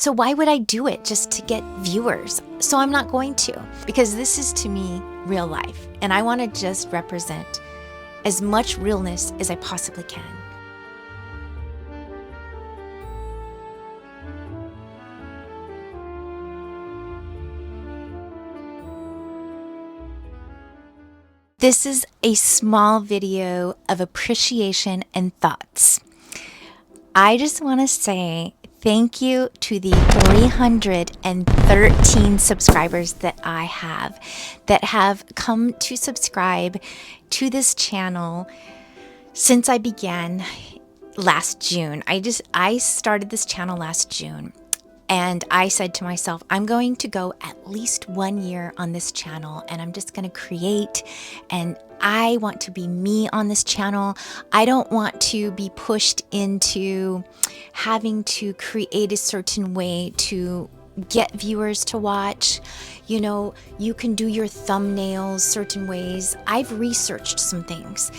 So why would I do it just to get viewers? So I'm not going to, because this is to me real life, and I want to just represent as much realness as I possibly can. This is a small video of appreciation and thoughts. I just want to say thank you to the 313 subscribers that I have that have come to subscribe to this channel since I began last June. I started this channel last June. And I said to myself, I'm going to go at least 1 year on this channel, and I'm just going to create, and I want to be me on this channel. I don't want to be pushed into having to create a certain way to get viewers to watch. You know, you can do your thumbnails certain ways. I've researched some things.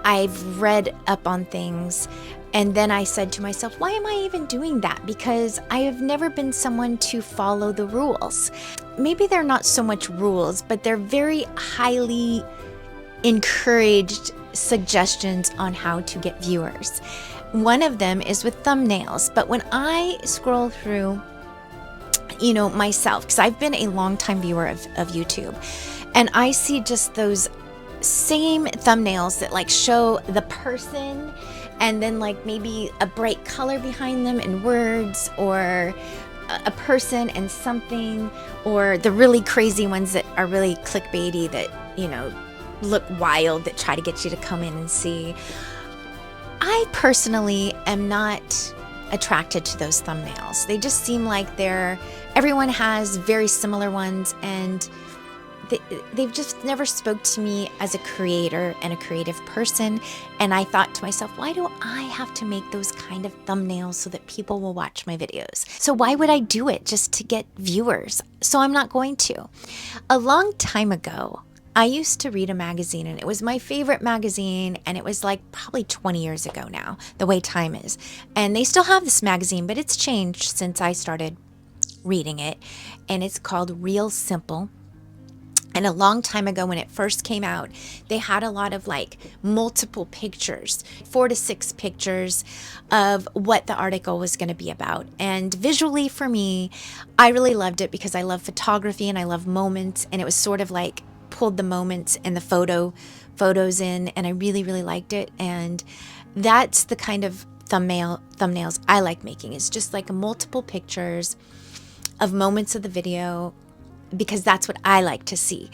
I've read up on things. And then I said to myself, why am I even doing that? Because I have never been someone to follow the rules. Maybe they're not so much rules, but they're very highly encouraged suggestions on how to get viewers. One of them is with thumbnails. But when I scroll through, myself, because I've been a long-time viewer of YouTube, and I see just those same thumbnails that like show the person and then like maybe a bright color behind them and words, or a person and something, or the really crazy ones that are really clickbaity that, look wild, that try to get you to come in and see. I personally am not attracted to those thumbnails. They just seem like everyone has very similar ones, and they've just never spoke to me as a creator and a creative person. And I thought to myself, why do I have to make those kind of thumbnails so that people will watch my videos? So why would I do it just to get viewers? So I'm not going to. A long time ago, I used to read a magazine, and it was my favorite magazine, and it was like probably 20 years ago now, the way time is. And they still have this magazine, but it's changed since I started reading it. And it's called Real Simple. And a long time ago when it first came out, they had a lot of like multiple pictures, 4 to 6 pictures of what the article was going to be about. And visually for me, I really loved it because I love photography and I love moments. And it was sort of like pulled the moments and the photos in, and I really, really liked it. And that's the kind of thumbnails I like making. It's just like multiple pictures of moments of the video, because that's what I like to see.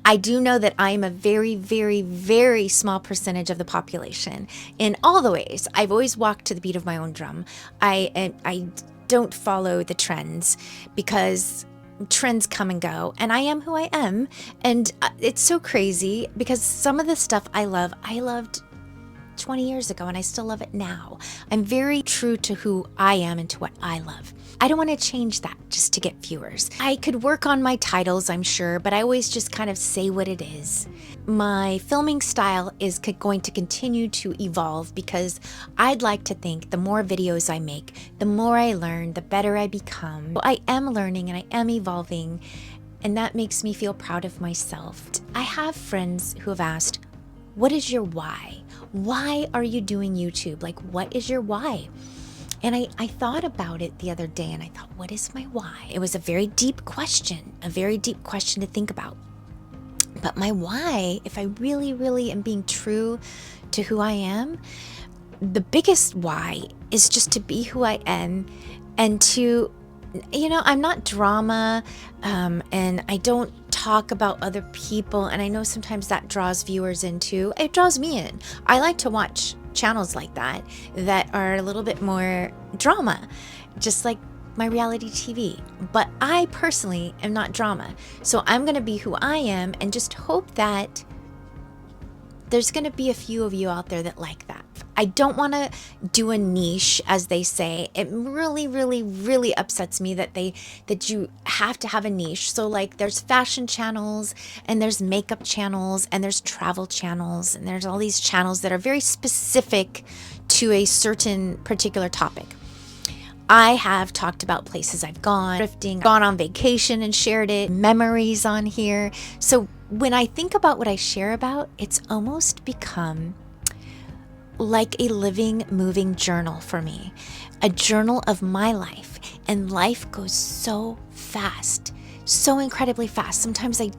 I do know that I am a very, very, very small percentage of the population in all the ways. I've always walked to the beat of my own drum. I don't follow the trends, because trends come and go, and I am who I am. And it's so crazy because some of the stuff I loved 20 years ago, and I still love it now. I'm very true to who I am and to what I love. I don't want to change that just to get viewers. I could work on my titles, I'm sure, but I always just kind of say what it is. My filming style is going to continue to evolve, because I'd like to think the more videos I make, the more I learn, the better I become. I am learning and I am evolving, and that makes me feel proud of myself. I have friends who have asked, what is your why? Why are you doing YouTube? Like, what is your why? And I thought about it the other day, and I thought, what is my why? It was a very deep question to think about. But my why, if I really, really am being true to who I am, the biggest why is just to be who I am, and to, I'm not drama, and I don't talk about other people. And I know sometimes that draws viewers in too. It draws me in. I like to watch channels like that are a little bit more drama, just like my reality TV. But I personally am not drama. So I'm going to be who I am, and just hope that there's going to be a few of you out there that like that. I don't want to do a niche, as they say. It really, really, really upsets me that you have to have a niche. So like there's fashion channels, and there's makeup channels, and there's travel channels, and there's all these channels that are very specific to a certain particular topic. I have talked about places I've gone, drifting, gone on vacation and shared it, memories on here. So when I think about what I share about, it's almost become like a living, moving journal for me, a journal of my life. And life goes so fast, so incredibly fast. Sometimes I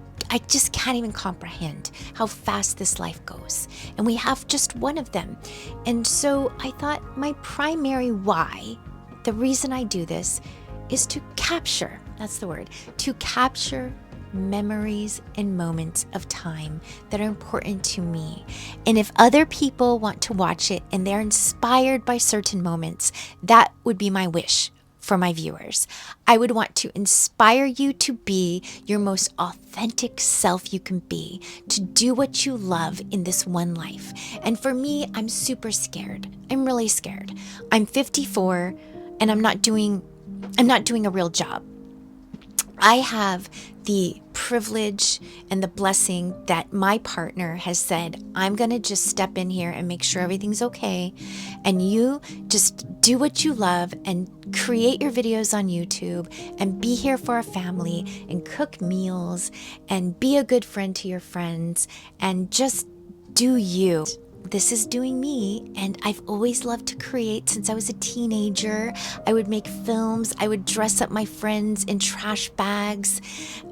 just can't even comprehend how fast this life goes. And we have just one of them. And so I thought my primary why, the reason I do this, is to capture, that's the word, to capture memories and moments of time that are important to me. And if other people want to watch it and they're inspired by certain moments, that would be my wish for my viewers. I would want to inspire you to be your most authentic self you can be, to do what you love in this one life. And for me, I'm super scared. I'm really scared. I'm 54 and I'm not doing a real job. I have the privilege and the blessing that my partner has said, I'm going to just step in here and make sure everything's okay. And you just do what you love and create your videos on YouTube and be here for a family and cook meals and be a good friend to your friends and just do you. This is doing me, and I've always loved to create since I was a teenager. I would make films. I would dress up my friends in trash bags,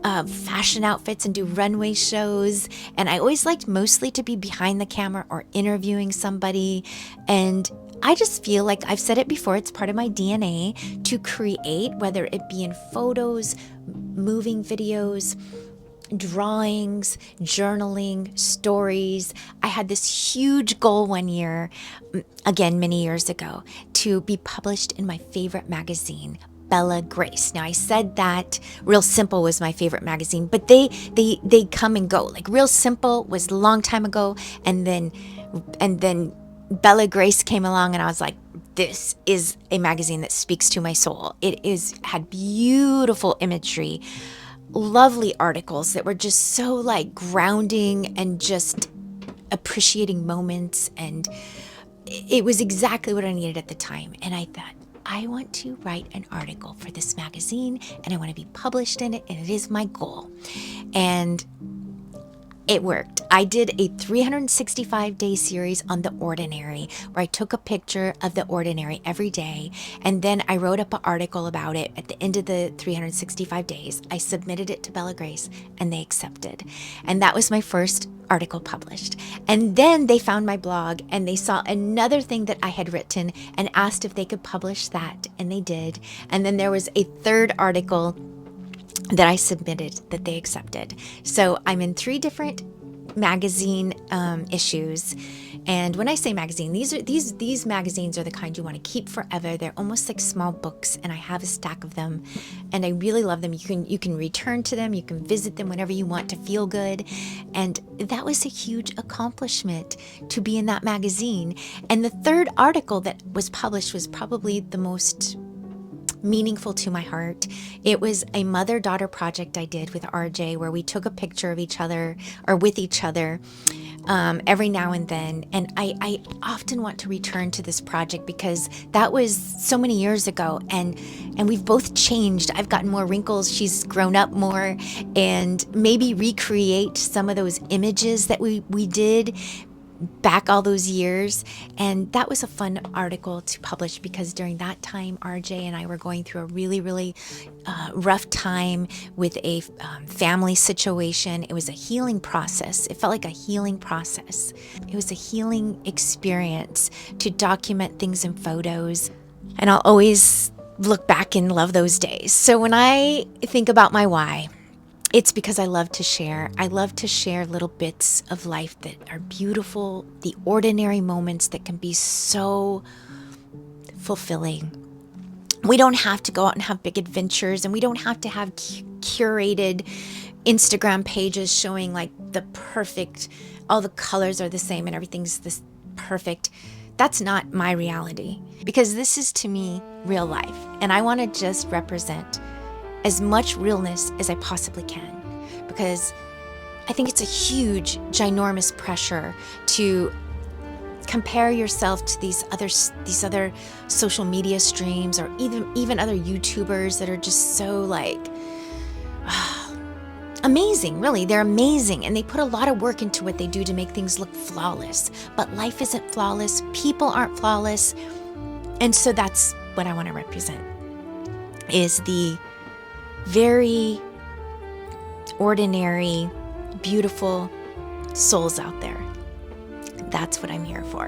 fashion outfits, and do runway shows. And I always liked mostly to be behind the camera or interviewing somebody. And I just feel like I've said it before, it's part of my DNA to create, whether it be in photos, moving videos, drawings, journaling, stories. I had this huge goal one year, again, many years ago, to be published in my favorite magazine, Bella Grace. Now I said that Real Simple was my favorite magazine, but they come and go. Like Real Simple was a long time ago, and then Bella Grace came along and I was like, this is a magazine that speaks to my soul. Had beautiful imagery, lovely articles that were just so like grounding and just appreciating moments, and it was exactly what I needed at the time. And I thought, I want to write an article for this magazine and I want to be published in it, and it is my goal. And it worked. I did a 365-day series on The Ordinary, where I took a picture of the ordinary every day, and then I wrote up an article about it at the end of the 365 days. I submitted it to Bella Grace, and they accepted. And that was my first article published. And then they found my blog, and they saw another thing that I had written and asked if they could publish that, and they did. And then there was a third article that I submitted that they accepted. So I'm in 3 different magazine issues. And when I say magazine, these magazines are the kind you want to keep forever. They're almost like small books, and I have a stack of them, and I really love them. You can return to them, you can visit them whenever you want to feel good. And that was a huge accomplishment to be in that magazine. And the third article that was published was probably the most meaningful to my heart. It was a mother-daughter project I did with RJ, where we took a picture of each other or with each other every now and then. And I often want to return to this project because that was so many years ago, and we've both changed. I've gotten more wrinkles, she's grown up more, and maybe recreate some of those images that we did back all those years. And that was a fun article to publish because during that time RJ and I were going through a really rough time with a family situation. It was a healing process. It felt like a healing process. It was a healing experience to document things in photos, and I'll always look back and love those days. So when I think about my why, it's because I love to share. I love to share little bits of life that are beautiful, the ordinary moments that can be so fulfilling. We don't have to go out and have big adventures, and we don't have to have curated Instagram pages showing like the perfect, all the colors are the same and everything's this perfect. That's not my reality, because this is to me real life, and I want to just represent as much realness as I possibly can, because I think it's a huge, ginormous pressure to compare yourself to these other social media streams, or even other YouTubers that are just so like amazing. Really, they're amazing, and they put a lot of work into what they do to make things look flawless. But life isn't flawless. People aren't flawless. And so that's what I want to represent, is the very ordinary, beautiful souls out there. That's what I'm here for.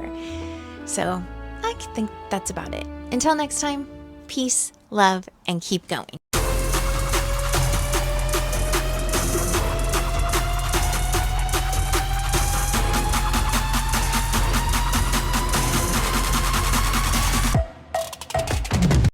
So I think that's about it. Until next time, peace, love, and keep going.